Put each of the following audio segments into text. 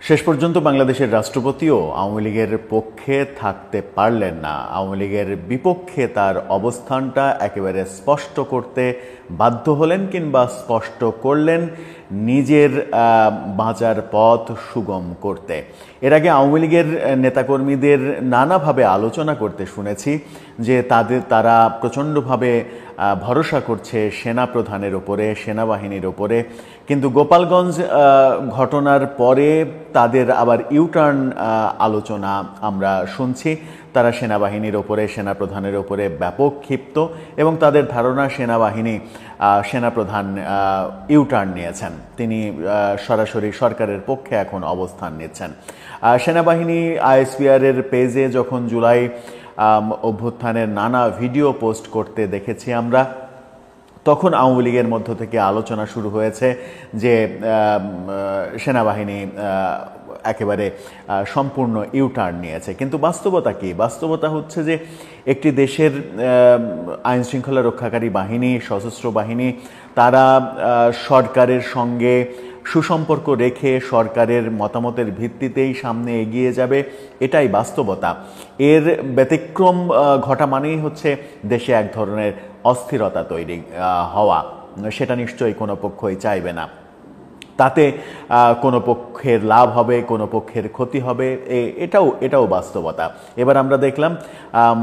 শেষ পর্যন্ত বাংলাদেশের রাষ্ট্রপতিও আওয়ামী লীগের পক্ষে থাকতে পারলেন না। আওয়ামী লীগের বিপক্ষে তার অবস্থানটা একেবারে স্পষ্ট করতে বাধ্য হলেন, কিংবা স্পষ্ট করলেন নিজের বাঁচার পথ সুগম করতে। এর আগে আওয়ামী লীগের নেতাকর্মীদের নানাভাবে আলোচনা করতে শুনেছি যে তারা প্রচণ্ডভাবে ভরসা করছে সেনাপ্রধানের ওপরে, সেনাবাহিনীর ওপরে, কিন্তু গোপালগঞ্জ ঘটনার পরে তাদের আবার ইউটার্ন আলোচনা আমরা শুনছি। তারা সেনাবাহিনীর ওপরে, সেনাপ্রধানের ওপরে ব্যাপক ক্ষিপ্ত এবং তাদের ধারণা সেনাপ্রধান ইউটার্ন নিয়েছেন, তিনি সরাসরি সরকারের পক্ষে এখন অবস্থান নিচ্ছেন। সেনাবাহিনী আইএসপিআরের পেজে যখন জুলাই অভ্যুত্থানের নানা ভিডিও পোস্ট করতে দেখেছি আমরা, তখন আওয়ামী লীগের মধ্য থেকে আলোচনা শুরু হয়েছে যে সেনাবাহিনী একেবারে সম্পূর্ণ ইউটার্ন নিয়েছে। কিন্তু বাস্তবতা কি? বাস্তবতা হচ্ছে যে একটি দেশের আইন শৃঙ্খলা রক্ষাকারী বাহিনী, সশস্ত্র বাহিনী, তারা সরকারের সঙ্গে সুসম্পর্ক রেখে সরকারের মতামতের ভিত্তিতেই সামনে এগিয়ে যাবে, এটাই বাস্তবতা। এর ব্যতিক্রম ঘটা মানেই হচ্ছে দেশে এক ধরনের অস্থিরতা তৈরি হওয়া, সেটা নিশ্চয়ই কোনো পক্ষই চাইবে না। তাতে কোনো পক্ষের লাভ হবে, কোনো পক্ষের ক্ষতি হবে, এটাও বাস্তবতা। এবার আমরা দেখলাম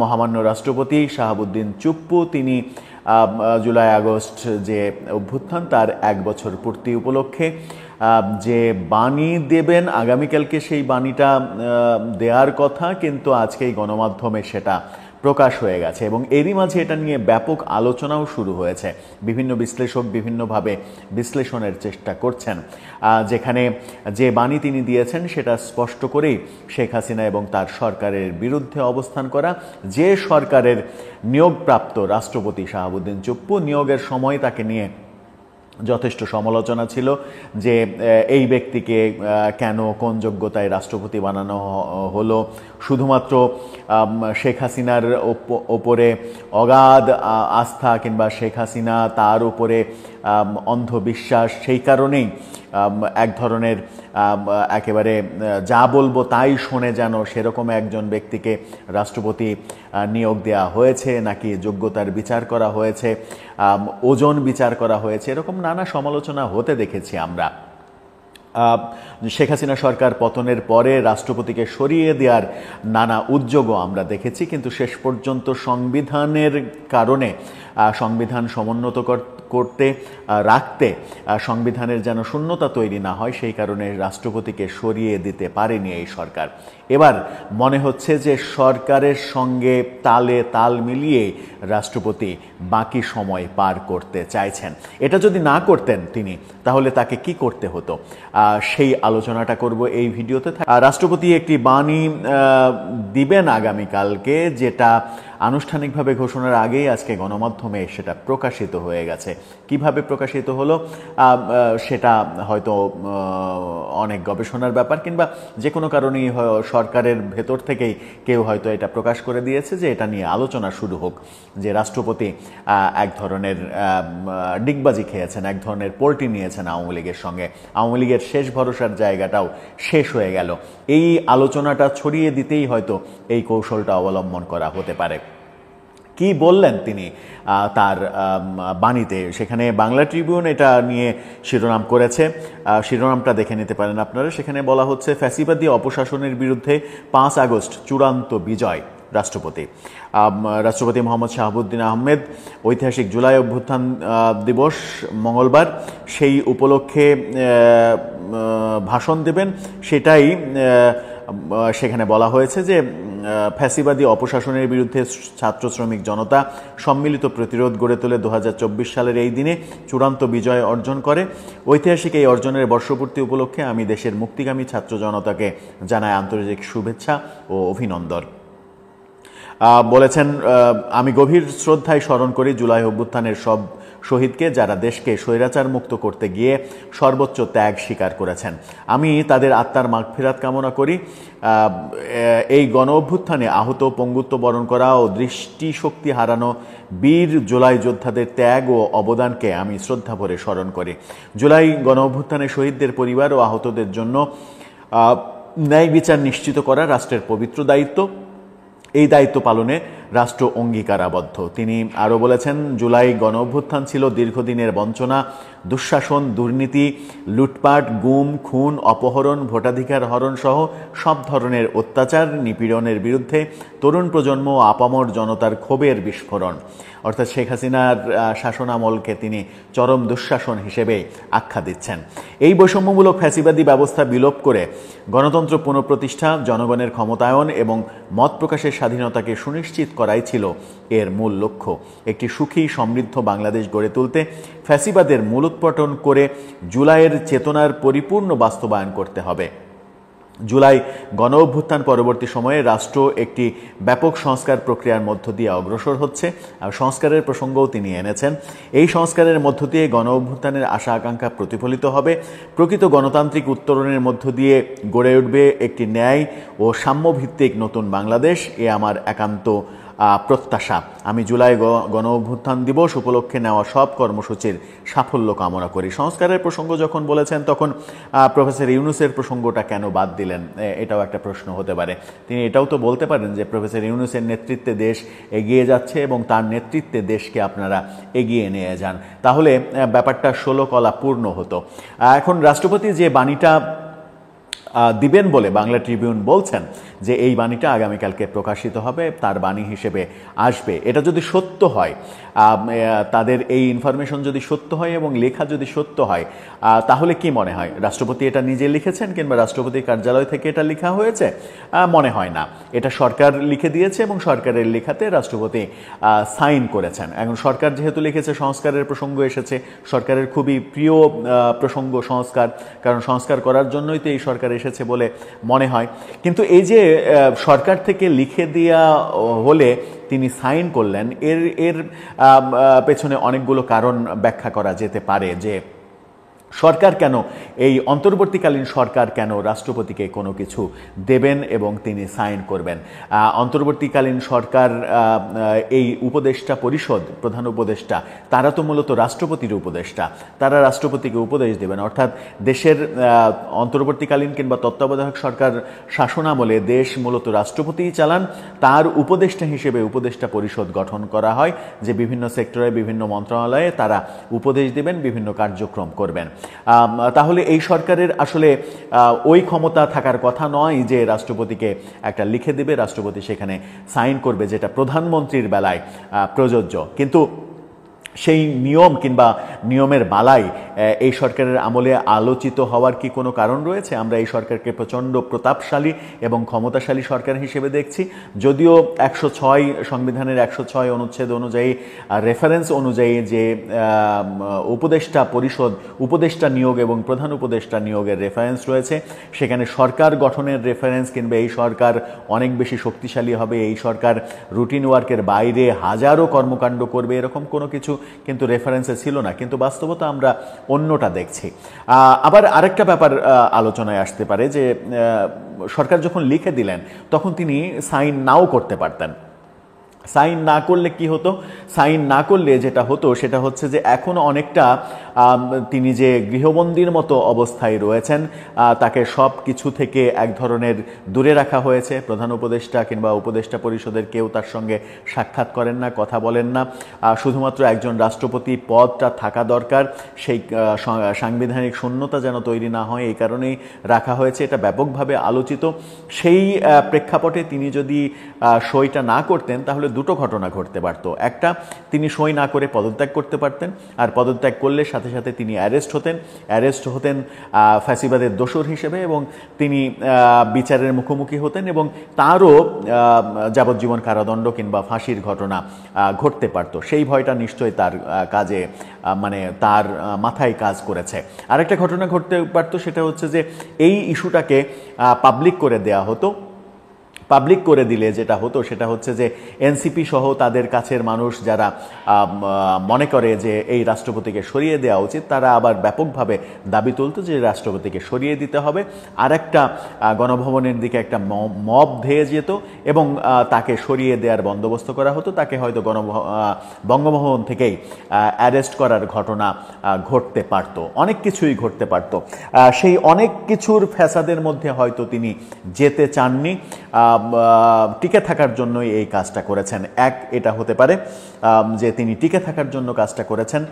মহামান্য রাষ্ট্রপতি শাহাবুদ্দিন চুপ্পু, তিনি জুলাই আগস্ট যে অভ্যুত্থান তার 1 বছর পূর্তি উপলক্ষে যে বাণী দেবেন, আগামীকালকে সেই বাণীটা দেওয়ার কথা, কিন্তু আজকেই গণমাধ্যমে সেটা প্রকাশ হয়ে গেছে এবং এরই মাঝে এটা নিয়ে ব্যাপক আলোচনাও শুরু হয়েছে। বিভিন্ন বিশ্লেষক বিভিন্নভাবে বিশ্লেষণের চেষ্টা করছেন, যেখানে যে বাণী তিনি দিয়েছেন সেটা স্পষ্ট করেই শেখ হাসিনা এবং তার সরকারের বিরুদ্ধে অবস্থান করা। যে সরকারের নিয়োগপ্রাপ্ত রাষ্ট্রপতি শাহাবুদ্দিন চুপ্পু, নিয়োগের সময় তাকে নিয়ে যথেষ্ট সমালোচনা ছিল যে এই ব্যক্তিকে কেন, কোন যোগ্যতায় রাষ্ট্রপতি বানানো হলো, শুধুমাত্র শেখ হাসিনার ওপরে অগাধ আস্থা কিংবা শেখ হাসিনা তার উপরে অন্ধবিশ্বাস, সেই কারণেই এক ধরনের একেবারে যা বলবো তাই শোনে যেন সেরকম একজন ব্যক্তিকে রাষ্ট্রপতি নিয়োগ দেওয়া হয়েছে, নাকি যোগ্যতার বিচার করা হয়েছে, ওজন বিচার করা হয়েছে, এরকম নানা সমালোচনা হতে দেখেছি আমরা। শেখ হাসিনা সরকার পতনের পরে রাষ্ট্রপতিকে সরিয়ে দেওয়ার নানা উদ্যোগও আমরা দেখেছি, কিন্তু শেষ পর্যন্ত সংবিধানের কারণে, সংবিধান সমুন্নত করতে রাখতে, সংবিধানের যেন শূন্যতা তৈরি না হয়, সেই কারণে রাষ্ট্রপতিকে সরিয়ে দিতে পারেনি এই সরকার। এবার মনে হচ্ছে যে সরকারের সঙ্গে তালে তাল মিলিয়ে রাষ্ট্রপতি বাকি সময় পার করতে চাইছেন। এটা যদি না করতেন তিনি, তাহলে তাকে কি করতে হতো, সেই আলোচনাটা করব এই ভিডিওতে। রাষ্ট্রপতি একটি বাণী দিবেন আগামীকালকে, যেটা আনুষ্ঠানিকভাবে ঘোষণার আগেই আজকে গণমাধ্যমে সেটা প্রকাশিত হয়ে গেছে। কিভাবে প্রকাশিত হলো সেটা হয়তো অনেক গবেষণার ব্যাপার, কিংবা যে কোনো কারণেই সরকারের ভেতর থেকেই কেউ হয়তো এটা প্রকাশ করে দিয়েছে যে এটা নিয়ে আলোচনা শুরু হোক, যে রাষ্ট্রপতি এক ধরনের ডিগবাজি খেয়েছেন, এক ধরনের পোল্টি নিয়েছেন আওয়ামী লীগের সঙ্গে, আওয়ামী লীগের শেষ ভরসার জায়গাটাও শেষ হয়ে গেল। এই আলোচনাটা ছড়িয়ে দিতেই হয়তো এই কৌশলটা অবলম্বন করা হতে পারে। কি বললেন তিনি তার বাণীতে? সেখানে বাংলা ট্রিবিউন এটা নিয়ে শিরোনাম করেছে, শিরোনামটা দেখে নিতে পারেন আপনারা। সেখানে বলা হচ্ছে, ফ্যাসিবাদী অপশাসনের বিরুদ্ধে 5 আগস্ট চূড়ান্ত বিজয় রাষ্ট্রপতি মোহাম্মদ শাহাবুদ্দিন আহমেদ। ঐতিহাসিক জুলাই অভ্যুত্থান দিবস মঙ্গলবার, সেই উপলক্ষে ভাষণ দেবেন। সেটাই সেখানে বলা হয়েছে যে ফ্যাসিবাদী অপশাসনের বিরুদ্ধে ছাত্র শ্রমিক জনতা সম্মিলিত প্রতিরোধ গড়ে তোলে 2024 সালের এই দিনে চূড়ান্ত বিজয় অর্জন করে। ঐতিহাসিক এই অর্জনের বর্ষপূর্তি উপলক্ষে আমি দেশের মুক্তিগামী ছাত্র জনতাকে জানাই আন্তর্জাতিক শুভেচ্ছা ও অভিনন্দন। বলেছেন, আমি গভীর শ্রদ্ধায় স্মরণ করি জুলাই অভ্যুত্থানের সব শহীদকে, যারা দেশকে স্বৈরাচার মুক্ত করতে গিয়ে সর্বোচ্চ ত্যাগ স্বীকার করেছেন। আমি তাদের আত্মার মাগফিরাত কামনা করি। এই গণ অভ্যুত্থানে আহত, পঙ্গুত্ব বরণ করা ও দৃষ্টিশক্তি হারানো বীর জুলাই যোদ্ধাদের ত্যাগ ও অবদানকে আমি শ্রদ্ধা ভরে স্মরণ করি। জুলাই গণ অভ্যুত্থানে শহীদদের পরিবার ও আহতদের জন্য ন্যায় বিচার নিশ্চিত করা রাষ্ট্রের পবিত্র দায়িত্ব। এই দায়িত্ব পালনে রাষ্ট্র অঙ্গীকারাবদ্ধ। তিনি আরও বলেছেন, জুলাই গণ অভ্যুত্থান ছিল দীর্ঘদিনের বঞ্চনা, দুঃশাসন, দুর্নীতি, লুটপাট, গুম, খুন, অপহরণ, ভোটাধিকার হরণ সহ সব ধরনের অত্যাচার, নিপীড়নের বিরুদ্ধে তরুণ প্রজন্ম ও আপামর জনতার ক্ষোভের বিস্ফোরণ। অর্থাৎ শেখ হাসিনার শাসনামলকে তিনি চরম দুঃশাসন হিসেবে আখ্যা দিচ্ছেন। এই বৈষম্যমূলক ফ্যাসিবাদী ব্যবস্থা বিলোপ করে গণতন্ত্র পুনঃপ্রতিষ্ঠা, জনগণের ক্ষমতায়ন এবং মত প্রকাশের স্বাধীনতাকে সুনিশ্চিত করাই ছিল এর মূল লক্ষ্য। একটি সুখী সমৃদ্ধ বাংলাদেশ গড়ে তুলতে ফ্যাসিবাদের মূলোৎপাটন করে জুলাইয়ের চেতনার পরিপূর্ণ বাস্তবায়ন করতে হবে। জুলাই গণ অভ্যুত্থান পরবর্তী সময়ে রাষ্ট্র একটি ব্যাপক সংস্কার প্রক্রিয়ার মধ্য দিয়ে অগ্রসর হচ্ছে। আর সংস্কারের প্রসঙ্গও তিনি এনেছেন। এই সংস্কারের মধ্য দিয়ে গণ অভ্যুত্থানের আশা আকাঙ্ক্ষা প্রতিফলিত হবে। প্রকৃত গণতান্ত্রিক উত্তরণের মধ্য দিয়ে গড়ে উঠবে একটি ন্যায় ও সাম্যভিত্তিক নতুন বাংলাদেশ। এ আমার একান্ত প্রত্যাশা। আমি জুলাই গণ অভ্যুত্থান দিবস উপলক্ষে নেওয়া সব কর্মসূচির সাফল্য কামনা করি। সংস্কারের প্রসঙ্গ যখন বলেছেন, তখন প্রফেসর ইউনূসের প্রসঙ্গটা কেন বাদ দিলেন, এটাও একটা প্রশ্ন হতে পারে। তিনি এটাও তো বলতে পারেন যে প্রফেসর ইউনূসের নেতৃত্বে দেশ এগিয়ে যাচ্ছে এবং তার নেতৃত্বে দেশকে আপনারা এগিয়ে নিয়ে যান, তাহলে ব্যাপারটা 16 কলা পূর্ণ হতো। এখন রাষ্ট্রপতি যে বাণীটা দিবেন বলে বাংলা ট্রিবিউন বলছেন যে এই বাণীটা আগামীকালকে প্রকাশিত হবে, তার বাণী হিসেবে আসবে। এটা যদি সত্য হয়, তাদের এই ইনফরমেশন যদি সত্য হয় এবং লেখা যদি সত্য হয়, তাহলে কি মনে হয় রাষ্ট্রপতি এটা নিজে লিখেছেন কিংবা রাষ্ট্রপতির কার্যালয় থেকে এটা লেখা হয়েছে? মনে হয় না। এটা সরকার লিখে দিয়েছে এবং সরকারের লেখাতে রাষ্ট্রপতি সাইন করেছেন। এখন সরকার যেহেতু লিখেছে, সংস্কারের প্রসঙ্গ এসেছে, সরকারের খুবই প্রিয় প্রসঙ্গ সংস্কার, কারণ সংস্কার করার জন্যই তো এই সরকার এসেছে বলে মনে হয়। কিন্তু এই যে সরকার থেকে লিখে দেওয়া হলে তিনি সাইন করলেন, এর পেছনে অনেকগুলো কারণ ব্যাখ্যা করা যেতে পারে। যে সরকার কেন, এই অন্তর্বর্তীকালীন সরকার কেন রাষ্ট্রপতিকে কোনো কিছু দেবেন এবং তিনি সাইন করবেন? অন্তর্বর্তীকালীন সরকার, এই উপদেষ্টা পরিষদ, প্রধান উপদেষ্টা, তারা তো মূলত রাষ্ট্রপতির উপদেষ্টা, তারা রাষ্ট্রপতিকে উপদেশ দেবেন। অর্থাৎ দেশের অন্তর্বর্তীকালীন কিংবা তত্ত্বাবধায়ক সরকার শাসনামলে দেশ মূলত রাষ্ট্রপতিই চালান। তার উপদেষ্টা হিসেবে উপদেষ্টা পরিষদ গঠন করা হয়, যে বিভিন্ন সেক্টরে, বিভিন্ন মন্ত্রণালয়ে তারা উপদেশ দেবেন, বিভিন্ন কার্যক্রম করবেন। তাহলে এই সরকারের আসলে ওই ক্ষমতা থাকার কথা নয় যে রাষ্ট্রপতিকে একটা লিখে দেবে, রাষ্ট্রপতি সেখানে সাইন করবে, যেটা প্রধানমন্ত্রীর বেলায় প্রযোজ্য। কিন্তু সেই নিয়ম কিংবা নিয়মের বালাই এই সরকারের আমলে আলোচিত হওয়ার কি কোনো কারণ রয়েছে? আমরা এই সরকারকে প্রচণ্ড প্রতাপশালী এবং ক্ষমতাশালী সরকার হিসেবে দেখছি। যদিও 106 সংবিধানের 106 অনুচ্ছেদ অনুযায়ী, রেফারেন্স অনুযায়ী যে উপদেষ্টা পরিষদ, উপদেষ্টা নিয়োগ এবং প্রধান উপদেষ্টা নিয়োগের রেফারেন্স রয়েছে, সেখানে সরকার গঠনের রেফারেন্স কিংবা এই সরকার অনেক বেশি শক্তিশালী হবে, এই সরকার রুটিন ওয়ার্কের বাইরে হাজারো কর্মকাণ্ড করবে, এরকম কোনো কিছু কিন্তু রেফারেন্সে ছিল না। কিন্তু বাস্তবতা আমরা অন্যটা দেখছি। আবার আরেকটা ব্যাপার আলোচনায় আসতে পারে যে সরকার যখন লিখে দিলেন, তখন তিনি সাইন নাও করতে পারতেন। সাইন না করলে কি হতো? সাইন না করলে যেটা হতো সেটা হচ্ছে যে এখন অনেকটা তিনি যে গৃহবন্দীর মতো অবস্থায় রয়েছেন, তাকে সব কিছু থেকে এক ধরনের দূরে রাখা হয়েছে। প্রধান উপদেষ্টা কিংবা উপদেষ্টা পরিষদের কেউ তার সঙ্গে সাক্ষাৎ করেন না, কথা বলেন না। শুধুমাত্র একজন রাষ্ট্রপতি পদটা থাকা দরকার, সেই সাংবিধানিক শূন্যতা যেন তৈরি না হয়, এই কারণেই রাখা হয়েছে। এটা ব্যাপকভাবে আলোচিত। সেই প্রেক্ষাপটে তিনি যদি সইটা না করতেন, তাহলে দুটো ঘটনা ঘটতে পারত। একটা, তিনি সই না করে পদত্যাগ করতে পারতেন, আর পদত্যাগ করলে সাথে সাথে তিনি অ্যারেস্ট হতেন ফ্যাসিবাদের দোসর হিসেবে, এবং তিনি বিচারের মুখোমুখি হতেন এবং তারও যাবজ্জীবন কারাদণ্ড কিংবা ফাঁসির ঘটনা ঘটতে পারত। সেই ভয়টা নিশ্চয়ই তার কাজে, মানে তার মাথায় কাজ করেছে। আরেকটা ঘটনা ঘটতে পারত, সেটা হচ্ছে যে এই ইস্যুটাকে পাবলিক করে দেয়া হতো। পাবলিক করে দিলে যেটা হতো সেটা হচ্ছে যে এনসিপি সহ তাদের কাছের মানুষ যারা মনে করে যে এই রাষ্ট্রপতিকে সরিয়ে দেওয়া উচিত, তারা আবার ব্যাপকভাবে দাবি তুলত যে রাষ্ট্রপতিকে সরিয়ে দিতে হবে। আর একটা গণভবনের দিকে একটা মব ধেয়ে যেত এবং তাকে সরিয়ে দেওয়ার বন্দোবস্ত করা হতো। তাকে হয়তো বঙ্গভবন থেকেই অ্যারেস্ট করার ঘটনা ঘটতে পারত, অনেক কিছুই ঘটতে পারত। সেই অনেক কিছুর ফ্যাসাদের মধ্যে হয়তো তিনি যেতে চাননি, টিকে থাকার জন্যই এই কাজটা করেছেন। এটা হতে পারে যে তিনি টিকে থাকার জন্য কাজটা করেছেন,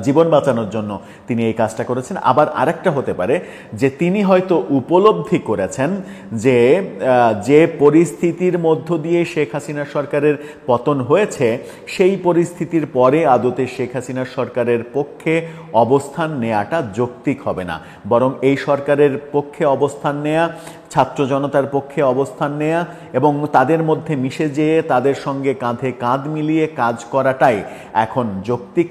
জীবন বাঁচানোর জন্য তিনি এই কাজটা করেছেন। আবার আরেকটা হতে পারে যে তিনি হয়তো উপলব্ধি করেছেন যে যে পরিস্থিতির মধ্য দিয়ে শেখ হাসিনার সরকারের পতন হয়েছে, সেই পরিস্থিতির পরে আদতে শেখ হাসিনার সরকারের পক্ষে অবস্থান নেওয়াটা যৌক্তিক হবে না, বরং এই সরকারের পক্ষে অবস্থান নেওয়া, ছাত্র জনতার পক্ষে অবস্থান নেয়া এবং তাদের মধ্যে মিশে যেয়ে তাদের সঙ্গে কাঁধে কাঁধ মিলিয়ে কাজ করাটাই এখন যৌক্তিক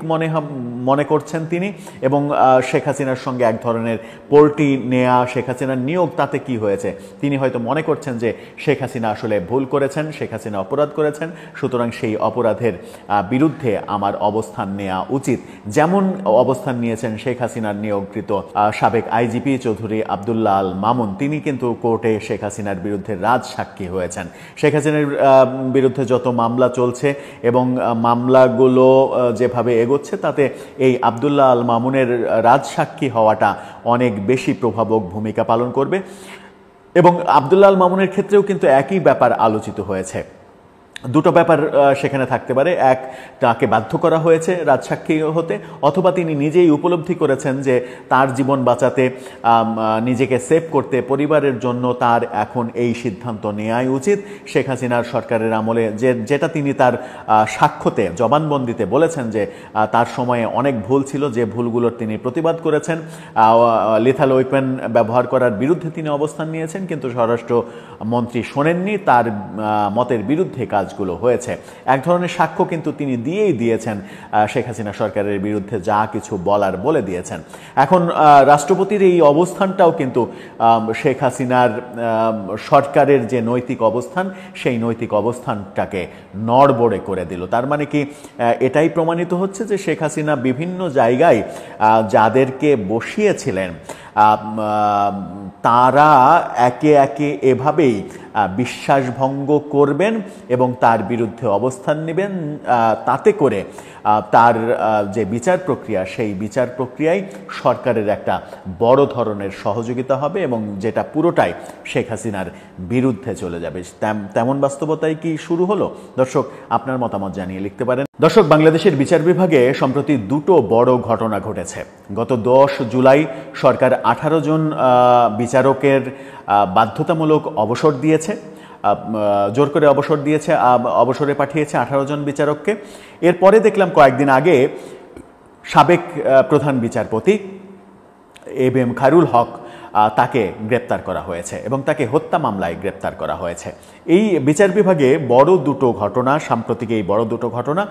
মনে করছেন তিনি। এবং শেখ হাসিনার সঙ্গে এক ধরনের পোল্টি নেয়া, শেখ হাসিনার নিয়োগ, তাতে কি হয়েছে? তিনি হয়তো মনে করছেন যে শেখ হাসিনা আসলে ভুল করেছেন, শেখ হাসিনা অপরাধ করেছেন, সুতরাং সেই অপরাধের বিরুদ্ধে আমার অবস্থান নেওয়া উচিত। যেমন অবস্থান নিয়েছেন শেখ হাসিনার নিয়োগকৃত সাবেক আইজিপি চৌধুরী আব্দুল্লাহ আল মামুন। তিনি কিন্তু কোর্টে শেখ হাসিনার বিরুদ্ধে রাজসাক্ষী হয়েছেন। শেখ হাসিনার বিরুদ্ধে যত মামলা চলছে এবং মামলাগুলো যেভাবে এগোচ্ছে, তাতে এই আব্দুল্লাহ আল মামুনের রাজসাক্ষী হওয়াটা অনেক বেশি প্রভাবক ভূমিকা পালন করবে। এবং আব্দুল্লাহ আল মামুনের ক্ষেত্রেও কিন্তু একই ব্যাপার আলোচিত হয়েছে। দুটো ব্যাপার সেখানে থাকতে পারে, এক, তাকে বাধ্য করা হয়েছে রাজসাক্ষী হতে, অথবা তিনি নিজেই উপলব্ধি করেছেন যে তার জীবন বাঁচাতে, নিজেকে সেভ করতে, পরিবারের জন্য তার এখন এই সিদ্ধান্ত নেওয়াই উচিত। শেখ হাসিনার সরকারের আমলে যেটা তিনি তার সাক্ষ্যতে, জবানবন্দিতে বলেছেন যে তার সময়ে অনেক ভুল ছিল, যে ভুলগুলোর তিনি প্রতিবাদ করেছেন, লিথাল ওয়েপন ব্যবহার করার বিরুদ্ধে তিনি অবস্থান নিয়েছেন, কিন্তু স্বরাষ্ট্রমন্ত্রী শোনেননি, তার মতের বিরুদ্ধে কাজগুলো হয়েছে। এক ধরনের সাক্ষ্য কিন্তু তিনি দিয়েছেন, শেখ হাসিনা সরকারের বিরুদ্ধে যা কিছু বলার বলে দিয়েছেন। এখন রাষ্ট্রপতির এই অবস্থানটাও কিন্তু শেখ হাসিনার সরকারের যে নৈতিক অবস্থান, সেই নৈতিক অবস্থানটাকে নড়বড়ে করে দিল। তার মানে কি এটাই প্রমাণিত হচ্ছে যে শেখ হাসিনা বিভিন্ন জায়গায় যাদেরকে বসিয়েছিলেন তারা একে একে এভাবেই বিশ্বাসভঙ্গ করবেন এবং তার বিরুদ্ধে অবস্থান নেবেন। তাতে করে তার যে বিচার প্রক্রিয়া, সেই বিচার প্রক্রিয়ায় সরকারের একটা বড় ধরনের সহযোগিতা হবে এবং যেটা পুরোটাই শেখ হাসিনার বিরুদ্ধে চলে যাবে। তেমন বাস্তবতাই কি শুরু হলো? দর্শক, আপনার মতামত জানিয়ে লিখতে পারেন। দর্শক, বাংলাদেশের বিচার বিভাগে সম্প্রতি দুটো বড় ঘটনা ঘটেছে। গত 10 জুলাই সরকার 18 জন বিচারকের বাধ্যতামূলক অবসর দিয়েছে, জোর করে অবসর দিয়েছে, অবসরে পাঠিয়েছে 18 জন বিচারককে। এরপরে দেখলাম কয়েকদিন আগে সাবেক প্রধান বিচারপতি এবিএম খায়রুল হক তাকে গ্রেপ্তার করা হয়েছে এবং তাকে হত্যা মামলায় গ্রেপ্তার করা হয়েছে। এই বিচার বিভাগে বড় দুটো ঘটনা, সাম্প্রতিক এই বড় দুটো ঘটনা,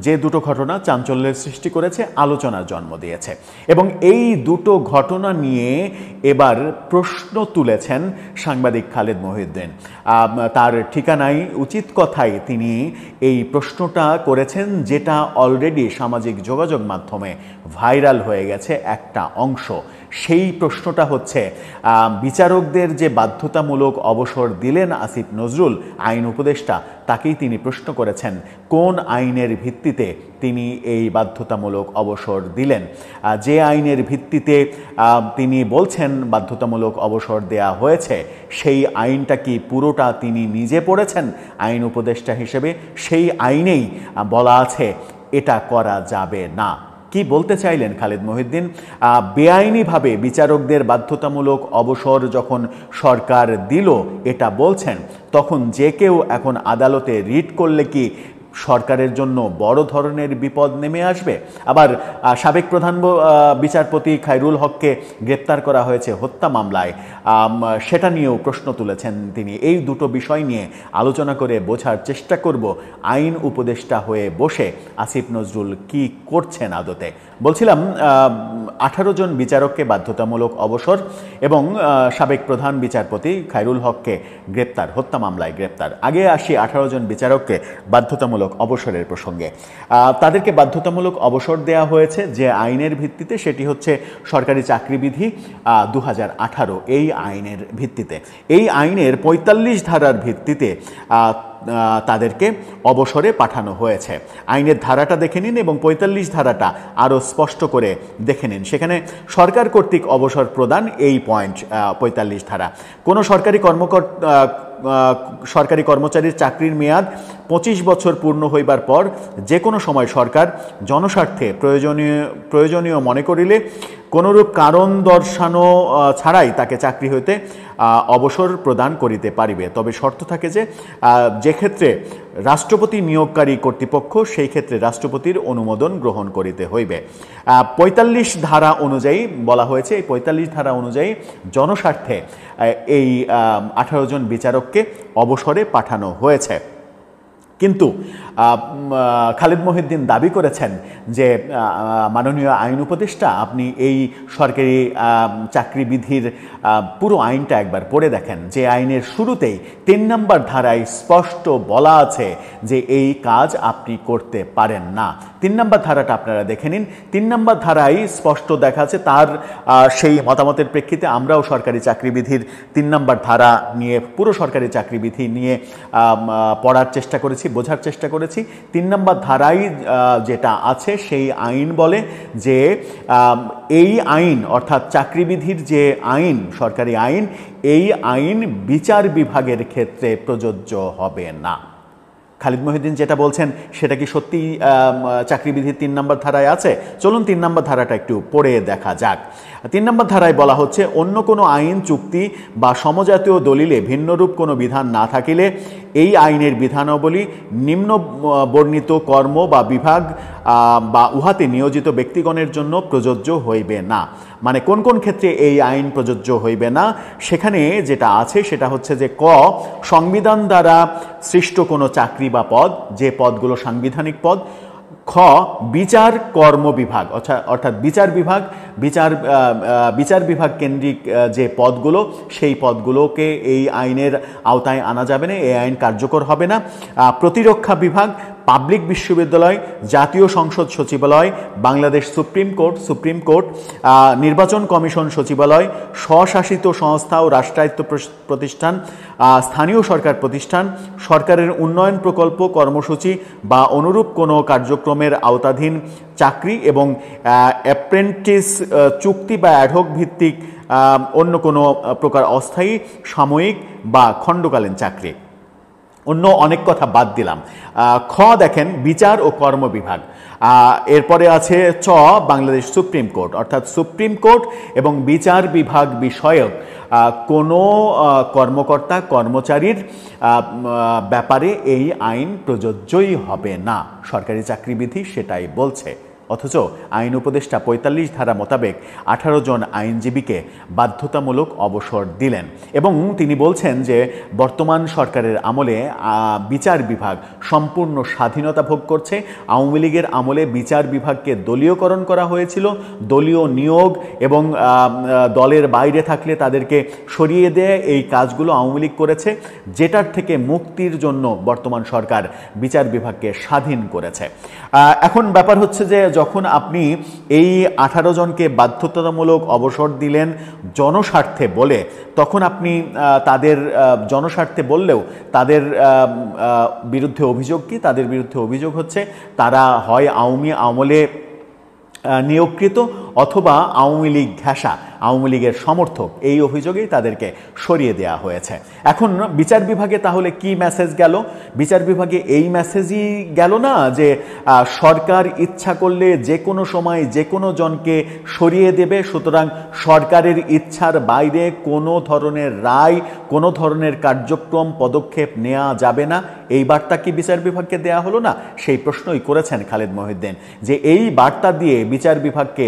যে দুটো ঘটনা চাঞ্চল্যের সৃষ্টি করেছে, আলোচনার জন্ম দিয়েছে। এবং এই দুটো ঘটনা নিয়ে এবার প্রশ্ন তুলেছেন সাংবাদিক খালেদ মহিউদ্দিন। তার ঠিকানায় উচিত কথাই তিনি এই প্রশ্নটা করেছেন, যেটা অলরেডি সামাজিক যোগাযোগ মাধ্যমে ভাইরাল হয়ে গেছে একটা অংশ। সেই প্রশ্নটা হচ্ছে, বিচারকদের যে বাধ্যতামূলক অবসর দিলেন আসিফ নজরুল, আইন উপদেষ্টা, তাকেই তিনি প্রশ্ন করেছেন কোন আইনের ভিত্তিতে তিনি এই বাধ্যতামূলক অবসর দিলেন। যে আইনের ভিত্তিতে তিনি বলছেন বাধ্যতামূলক অবসর দেয়া হয়েছে, সেই আইনটা কি পুরোটা তিনি নিজে পড়েছেন আইন উপদেষ্টা হিসেবে? সেই আইনেই বলা আছে এটা করা যাবে না। কি বলতে চাইলেন খালেদ মহিউদ্দিন? বেআইনিভাবে বিচারকদের বাধ্যতামূলক অবসর যখন সরকার দিল এটা বলছেন, তখন যে কেউ এখন আদালতে রিট করলে কি সরকারের জন্য বড় ধরনের বিপদ নেমে আসবে। আবার সাবেক প্রধান বিচারপতি খায়রুল হককে গ্রেপ্তার করা হয়েছে হত্যা মামলায়, সেটা নিয়েও প্রশ্ন তুলেছেন তিনি। এই দুটো বিষয় নিয়ে আলোচনা করে বোঝার চেষ্টা করব আইন উপদেষ্টা হয়ে বসে আসিফ নজরুল কি করছেন আদতে। বলছিলাম 18 জন বিচারককে বাধ্যতামূলক অবসর এবং সাবেক প্রধান বিচারপতি খায়রুল হককে গ্রেপ্তার, হত্যা মামলায় গ্রেপ্তার। আগে আসি 18 জন বিচারককে বাধ্যতামূলক অবসরের প্রসঙ্গে। তাদেরকে বাধ্যতামূলক অবসর দেয়া হয়েছে যে আইনের ভিত্তিতে, সেটি হচ্ছে সরকারি চাকরিবিধি 2018 এই আইনের ভিত্তিতে। এই আইনের 45 ধারার ভিত্তিতে তাদেরকে অবসরে পাঠানো হয়েছে। আইনের ধারাটা দেখে নিন এবং 45 ধারাটা আরও স্পষ্ট করে দেখে নিন। সেখানে সরকার কর্তৃক অবসর প্রদান এই পয়েন্ট 45 ধারা। কোনো সরকারি কর্মচারীর চাকরির মেয়াদ 25 বছর পূর্ণ হইবার পর যে কোনো সময় সরকার জনস্বার্থে প্রয়োজনীয় মনে করিলে কোনরূপ কারণ দর্শানো ছাড়াই তাকে চাকরি হইতে অবসর প্রদান করিতে পারিবে। তবে শর্ত থাকে যে ক্ষেত্রে রাষ্ট্রপতি নিয়োগকারী কর্তৃপক্ষ, সেই ক্ষেত্রে রাষ্ট্রপতির অনুমোদন গ্রহণ করিতে হইবে। 45 ধারা অনুযায়ী বলা হয়েছে, এই 45 ধারা অনুযায়ী জনস্বার্থে এই 18 জন বিচারককে অবসরে পাঠানো হয়েছে। কিন্তু খালিদ মহিউদ্দিন দাবি করেছেন যে মাননীয় আইন উপদেষ্টা, আপনি এই সরকারি চাকরিবিধির পুরো আইনটা একবার পড়ে দেখেন, যে আইনের শুরুতেই 3 নম্বর ধারায় স্পষ্ট বলা আছে যে এই কাজ আপনি করতে পারেন না। 3 নম্বর ধারাটা আপনারা দেখে নিন। 3 নম্বর ধারায় স্পষ্ট দেখা আছে। তার সেই মতামতের প্রেক্ষিতে আমরাও সরকারি চাকরিবিধির 3 নম্বর ধারা নিয়ে, পুরো সরকারি চাকরিবিধি নিয়ে পড়ার চেষ্টা করেছি, বোঝার চেষ্টা করেছি। 3 নম্বর ধারায় যেটা আছে সেই আইন বলে যে এই আইন অর্থাৎ চাকরিবিধির যে আইন, সরকারি আইন, এই আইন বিচার বিভাগের ক্ষেত্রে প্রযোজ্য হবে না। খালিদ মহিউদ্দিন যেটা বলছেন সেটা কি সত্যি চাকরিবিধির 3 নম্বর ধারায় আছে? চলুন 3 নম্বর ধারাটা একটু পড়ে দেখা যাক। 3 নম্বর ধারায় বলা হচ্ছে, অন্য কোনো আইন, চুক্তি বা সমজাতীয় দলিলে ভিন্নরূপ কোনো বিধান না থাকিলে এই আইনের বিধানাবলী নিম্ন বর্ণিত কর্ম বা বিভাগ বা উহাতে নিয়োজিত ব্যক্তিগণের জন্য প্রযোজ্য হইবে না। মানে কোন কোন ক্ষেত্রে এই আইন প্রযোজ্য হইবে না, সেখানে যেটা আছে সেটা হচ্ছে যে ক, সংবিধান দ্বারা সৃষ্ট কোনো চাকরি বা পদ, যে পদগুলো সাংবিধানিক পদ। খ, বিচার কর্ম বিভাগ অর্থাৎ বিচার বিভাগ কেন্দ্রিক যে পদগুলো, সেই পদগুলোকে এই আইনের আওতায় আনা যাবে না, এই আইন কার্যকর হবে না। প্রতিরক্ষা বিভাগ, পাবলিক বিশ্ববিদ্যালয়, জাতীয় সংসদ সচিবালয়, বাংলাদেশ সুপ্রিম কোর্ট, নির্বাচন কমিশন সচিবালয়, স্বশাসিত সংস্থা ও রাষ্ট্রায়ত্ত প্রতিষ্ঠান, স্থানীয় সরকার প্রতিষ্ঠান, সরকারের উন্নয়ন প্রকল্প, কর্মসূচি বা অনুরূপ কোনো কার্যক্রমের আওতাধীন চাকরি এবং অ্যাপ্রেন্টিস চুক্তি বা অ্যাডহক ভিত্তিক অন্য কোনো প্রকার অস্থায়ী, সাময়িক বা খণ্ডকালীন চাকরি। অন্য অনেক কথা বাদ দিলাম। খ দেখেন, বিচার ও কর্ম বিভাগ। এরপরে আছে চ, বাংলাদেশ সুপ্রিম কোর্ট, অর্থাৎ সুপ্রিম কোর্ট এবং বিচার বিভাগ বিষয়ক কোনো কর্মকর্তা কর্মচারীর ব্যাপারে এই আইন প্রযোজ্যই হবে না। সরকারি চাকরিবিধি সেটাই বলছে। অথচ আইন উপদেষ্টা 45 ধারা মোতাবেক 18 জন আইনজীবীকে বাধ্যতামূলক অবসর দিলেন এবং তিনি বলছেন যে বর্তমান সরকারের আমলে বিচার বিভাগ সম্পূর্ণ স্বাধীনতা ভোগ করছে। আওয়ামী লীগের আমলে বিচার বিভাগকে দলীয়করণ করা হয়েছিল, দলীয় নিয়োগ এবং দলের বাইরে থাকলে তাদেরকে সরিয়ে দেয়, এই কাজগুলো আওয়ামী লীগ করেছে, যেটার থেকে মুক্তির জন্য বর্তমান সরকার বিচার বিভাগকে স্বাধীন করেছে। এখন ব্যাপার হচ্ছে যে যখন আপনি এই 18 জনকে বাধ্যতামূলক অবসর দিলেন জনস্বার্থে বলে, তখন আপনি তাদের জনস্বার্থে বললেও তাদের বিরুদ্ধে অভিযোগ কি? তাদের বিরুদ্ধে অভিযোগ হচ্ছে তারা হয় আওয়ামী আমলে নিয়োগকৃত অথবা আওয়ামী লীগ ঘেঁষা, আওয়ামী লীগের সমর্থক, এই অভিযোগেই তাদেরকে সরিয়ে দেওয়া হয়েছে। এখন বিচার বিভাগে তাহলে কি মেসেজ গেল? বিচার বিভাগে এই মেসেজই গেল না যে সরকার ইচ্ছা করলে যে কোনো সময় যে কোনো জনকে সরিয়ে দেবে, সুতরাং সরকারের ইচ্ছার বাইরে কোনো ধরনের রায়, কোনো ধরনের কার্যক্রম পদক্ষেপ নেওয়া যাবে না, এই বার্তা কি বিচার বিভাগকে দেয়া হলো না? সেই প্রশ্নই করেছেন খালেদ মহিউদ্দিন, যে এই বার্তা দিয়ে বিচার বিভাগকে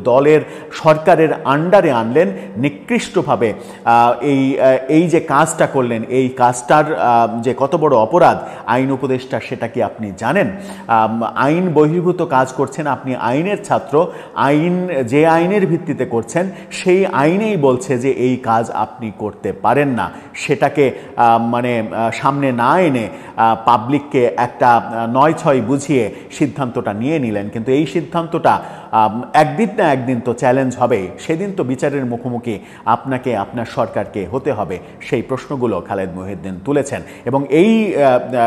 দলের সরকারের আন্ডারে আনলেন, নিকৃষ্টভাবে এই যে কাজটা করলেন, এই কাজটার যে কত বড় অপরাধ আইন উপদেষ্টা সেটা কি আপনি জানেন? আইন বহির্ভূত কাজ করছেন, আপনি আইনের ছাত্র, যে আইনের ভিত্তিতে করছেন সেই আইনেই বলছে যে এই কাজ আপনি করতে পারেন না, সেটাকে মানে সামনে না এনে পাবলিককে একটা ৯-৬ বুঝিয়ে সিদ্ধান্তটা নিয়ে নিলেন। কিন্তু এই সিদ্ধান্তটা একদিন না একদিন তো চ্যালেঞ্জ হবেই, সেদিন তো বিচারের মুখোমুখি আপনাকে আপনার সরকারকে হতে হবে। সেই প্রশ্নগুলো খালেদ মহিউদ্দিন তুলেছেন এবং এই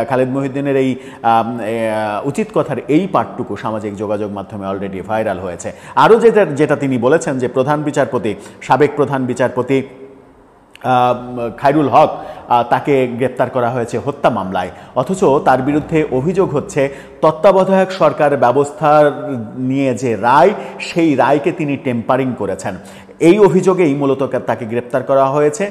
খালেদ মহিউদ্দিনের এই উচিত কথার এই পাঠটুকু সামাজিক যোগাযোগ মাধ্যমে অলরেডি ভাইরাল হয়েছে। আরও যেটা তিনি বলেছেন যে সাবেক প্রধান বিচারপতি খায়রুল হক তাকে গ্রেপ্তার করা হয়েছে হত্যা মামলায়, অথচ তার বিরুদ্ধে অভিযোগ হচ্ছে তত্ত্বাবধায়ক সরকার ব্যবস্থার নিয়ে যে রায়, সেই রায়কে তিনি টেম্পারিং করেছেন। এই অভিযোগেই মূলত তাকে গ্রেপ্তার করা হয়েছে,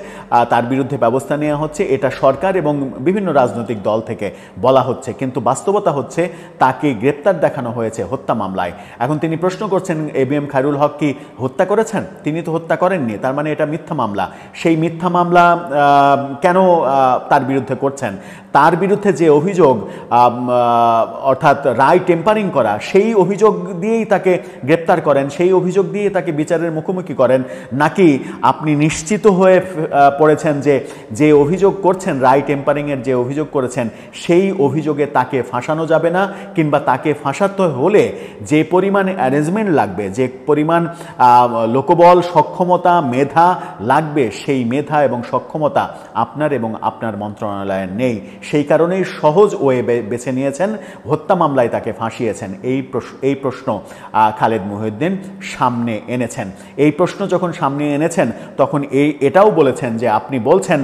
তার বিরুদ্ধে ব্যবস্থা নেওয়া হচ্ছে, এটা সরকার এবং বিভিন্ন রাজনৈতিক দল থেকে বলা হচ্ছে, কিন্তু বাস্তবতা হচ্ছে তাকে গ্রেপ্তার দেখানো হয়েছে হত্যা মামলায়। এখন তিনি প্রশ্ন করছেন ABM খায়রুল হক কি হত্যা করেছেন? তিনি তো হত্যা করেননি, তার মানে এটা মিথ্যা মামলা। সেই মিথ্যা মামলা কেন তার বিরুদ্ধে করছেন? তার বিরুদ্ধে যে অভিযোগ, অর্থাৎ রায় টেম্পারিং করা, সেই অভিযোগ দিয়েই তাকে গ্রেপ্তার করেন, সেই অভিযোগ দিয়ে তাকে বিচারের মুখোমুখি করেন, নাকি আপনি নিশ্চিত হয়ে পড়েছেন যে অভিযোগ করছেন, রায় টেম্পারিংয়ের যে অভিযোগ করেছেন, সেই অভিযোগে তাকে ফাঁসানো যাবে না, কিংবা তাকে ফাঁসাতে হলে যে পরিমাণ অ্যারেঞ্জমেন্ট লাগবে, যে পরিমাণ লোকবল, সক্ষমতা, মেধা লাগবে, সেই মেধা এবং সক্ষমতা আপনার এবং আপনার মন্ত্রণালয়ের নেই। সেই কারণেই সহজ ওয়ে বেছে নিয়েছেন, হত্যা মামলায় তাকে ফাঁসিয়েছেন। এই প্রশ্ন খালেদ মহিউদ্দিন সামনে এনেছেন। এই প্রশ্ন যখন সামনে এনেছেন তখন এটাও বলেছেন যে আপনি বলছেন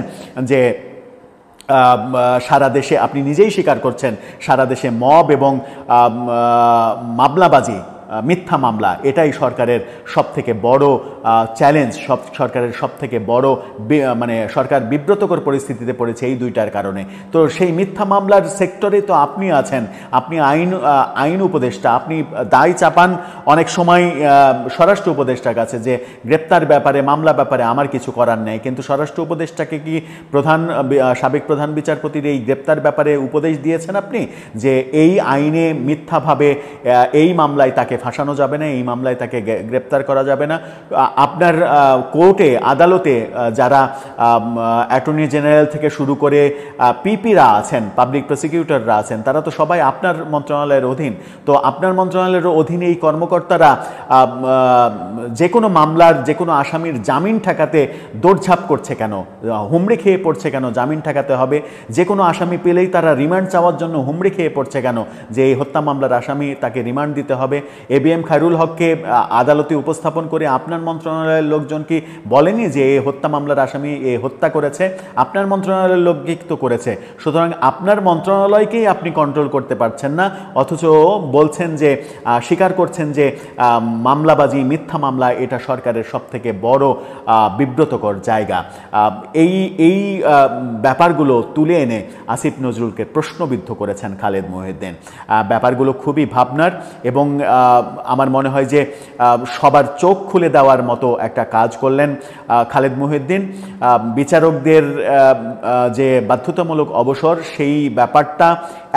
যে সারা দেশে, আপনি নিজেই স্বীকার করছেন, সারা দেশে মব এবং মামলাবাজি, মিথ্যা মামলা, এটাই সরকারের সবথেকে বড় চ্যালেঞ্জ, সরকারের সবথেকে বড় মানে সরকার বিব্রতকর পরিস্থিতিতে পড়েছে এই দুইটার কারণে। তো সেই মিথ্যা মামলার সেক্টরে তো আপনি আছেন, আপনি আইন উপদেষ্টা, আপনি দায় চাপান অনেক সময় স্বরাষ্ট্র উপদেষ্টার কাছে যে গ্রেপ্তার ব্যাপারে, মামলা ব্যাপারে আমার কিছু করার নেই, কিন্তু স্বরাষ্ট্র উপদেষ্টাকে কি সাবেক প্রধান বিচারপতির এই গ্রেপ্তার ব্যাপারে উপদেশ দিয়েছেন আপনি যে এই আইনে মিথ্যাভাবে এই মামলায় তাকে ফাঁসানো যাবে না, এই মামলায় তাকে গ্রেপ্তার করা যাবে না? আপনার কোর্টে, আদালতে যারা অ্যাটর্নি জেনারেল থেকে শুরু করে পিপিরা আছেন, পাবলিক প্রসিকিউটররা আছেন, তারা তো সবাই আপনার মন্ত্রণালয়ের অধীন। তো আপনার মন্ত্রণালয়ের অধীনে এই কর্মকর্তারা যে কোনো মামলার যে কোনো আসামির জামিন ঠেকাতে দৌড়ঝাঁপ করছে কেন? হুমড়ি খেয়ে পড়ছে কেন জামিন ঠেকাতে হবে? যে কোনো আসামি পেলেই তারা রিমান্ড চাওয়ার জন্য হুমড়ি খেয়ে পড়ছে কেন যে এই হত্যা মামলার আসামি, তাকে রিমান্ড দিতে হবে? ABM খায়রুল হককে আদালতে উপস্থাপন করে আপনার মন্ত্রণালয়ের লোকজন কি বলেনি যে এই হত্যা মামলার আসামি এ হত্যা করেছে? আপনার মন্ত্রণালয়ের লোকই তো করেছে। সুতরাং আপনার মন্ত্রণালয়কেই আপনি কন্ট্রোল করতে পারছেন না, অথচ বলছেন যে, স্বীকার করছেন যে মামলাবাজি, মিথ্যা মামলা, এটা সরকারের সবথেকে বড় বিব্রতকর জায়গা। এই ব্যাপারগুলো তুলে এনে আসিফ নজরুলকে প্রশ্নবিদ্ধ করেছেন খালেদ মহিউদ্দিন। ব্যাপারগুলো খুবই ভাবনার এবং আমার মনে হয় যে সবার চোখ খুলে দেওয়ার মতো একটা কাজ করলেন খালেদ মহিউদ্দিন। বিচারকদের যে বাধ্যতামূলক অবসর, সেই ব্যাপারটা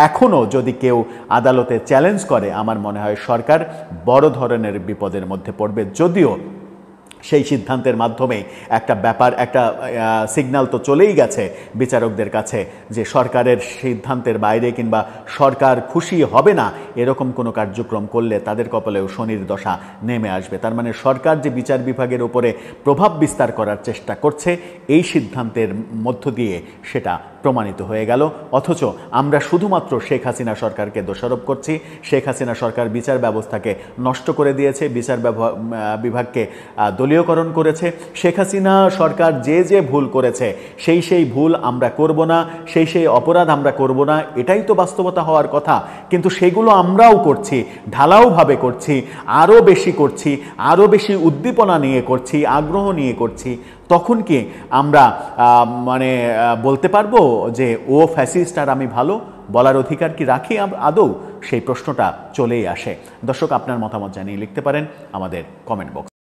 এখনও যদি কেউ আদালতে চ্যালেঞ্জ করে, আমার মনে হয় সরকার বড় ধরনের বিপদের মধ্যে পড়বে। যদিও সেই সিদ্ধান্তের মাধ্যমে একটা সিগন্যাল তো চলেই গেছে বিচারকদের কাছে যে সরকারের সিদ্ধান্তের বাইরে কিংবা সরকার খুশি হবে না এরকম কোনো কার্যক্রম করলে তাদের কপালেও শনির দশা নেমে আসবে। তার মানে সরকার যে বিচার বিভাগের উপরে প্রভাব বিস্তার করার চেষ্টা করছে, এই সিদ্ধান্তের মধ্য দিয়ে সেটা প্রমাণিত হয়ে গেল। অথচ আমরা শুধুমাত্র শেখ হাসিনা সরকারকে দোষারোপ করছি। শেখ হাসিনা সরকার বিচার ব্যবস্থাকে নষ্ট করে দিয়েছে, বিচার বিভাগকে দলীয় দলীয়করণ করেছে। শেখ হাসিনা সরকার যে ভুল করেছে সেই ভুল আমরা করব না, সেই অপরাধ আমরা করব না, এটাই তো বাস্তবতা হওয়ার কথা। কিন্তু সেগুলো আমরাও করছি, ঢালাওভাবে করছি, আরও বেশি করছি, আরও বেশি উদ্দীপনা নিয়ে করছি, আগ্রহ নিয়ে করছি। তখন কি আমরা বলতে পারবো যে ও ফ্যাসিস্ট আর আমি ভালো? বলার অধিকার কি রাখি আদৌ? সেই প্রশ্নটা চলেই আসে। দর্শক, আপনার মতামত জানিয়ে লিখতে পারেন আমাদের কমেন্ট বক্স।